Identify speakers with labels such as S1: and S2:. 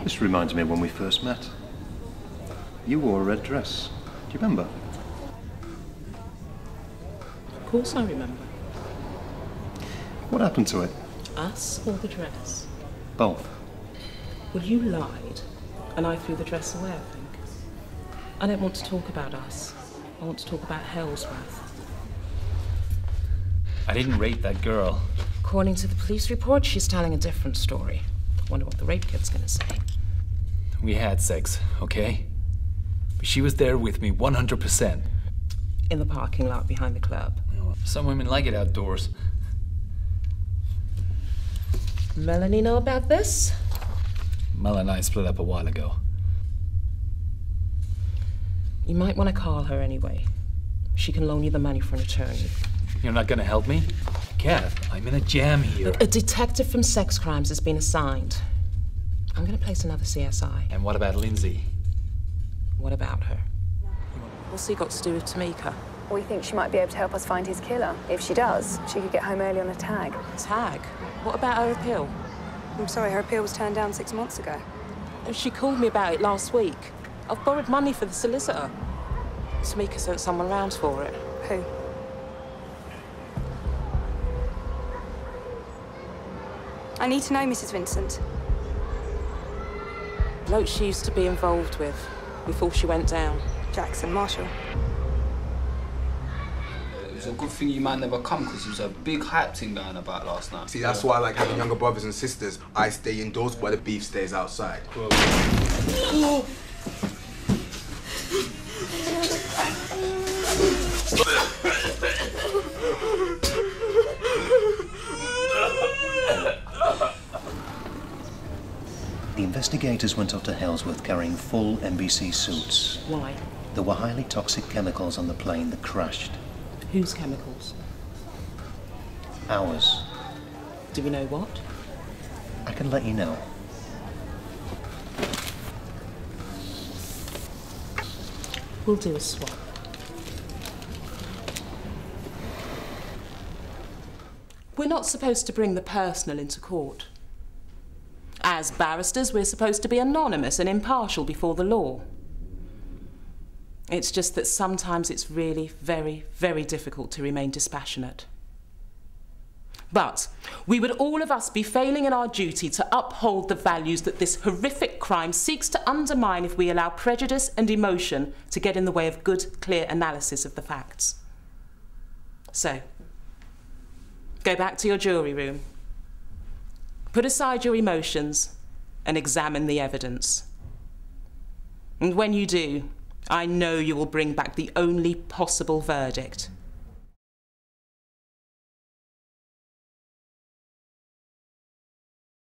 S1: This reminds me of when we first met. You wore a red dress. Do you remember?
S2: Of course I remember.
S1: What happened to it?
S2: Us or the dress?
S1: Both.
S2: Well, you lied, and I threw the dress away, I think. I don't want to talk about us. I want to talk about Hellsworth.
S3: I didn't rape that girl.
S2: According to the police report, she's telling a different story. Wonder what the rape kit's gonna say.
S3: We had sex, okay? But she was there with me 100%.
S2: In the parking lot behind the club.
S3: Some women like it outdoors.
S2: Melanie know about this?
S3: Mel and I split up a while ago.
S2: You might want to call her anyway. She can loan you the money for an attorney.
S3: You're not gonna help me? Kath, I'm in a jam here.
S2: A detective from sex crimes has been assigned. I'm gonna place another CSI.
S3: And what about Lindsay?
S2: What about her? What's he got to do with Tamika?
S4: We think she might be able to help us find his killer. If she does, she could get home early on a tag.
S2: Tag? What about her appeal?
S4: I'm sorry, her appeal was turned down 6 months ago.
S2: She called me about it last week. I've borrowed money for the solicitor. Tamika sent someone round for it.
S4: Who? I need to know, Mrs. Vincent.
S2: Bloke she used to be involved with before she went down.
S4: Jackson Marshall.
S5: It was a good thing you might never come, because there was a big hype thing going about last night.
S6: See, that's why I like having younger brothers and sisters. I stay indoors while the beef stays outside.
S1: The investigators went up to Hellsworth carrying full NBC suits.
S2: Why?
S1: There were highly toxic chemicals on the plane that crashed.
S2: Whose chemicals?
S1: Ours.
S2: Do we know what?
S1: I can let you know.
S2: We'll do a swap. We're not supposed to bring the personal into court. As barristers, we're supposed to be anonymous and impartial before the law. It's just that sometimes it's really very, very difficult to remain dispassionate. But we would all of us be failing in our duty to uphold the values that this horrific crime seeks to undermine if we allow prejudice and emotion to get in the way of good, clear analysis of the facts. So, go back to your jury room. Put aside your emotions and examine the evidence. And when you do, I know you will bring back the only possible verdict.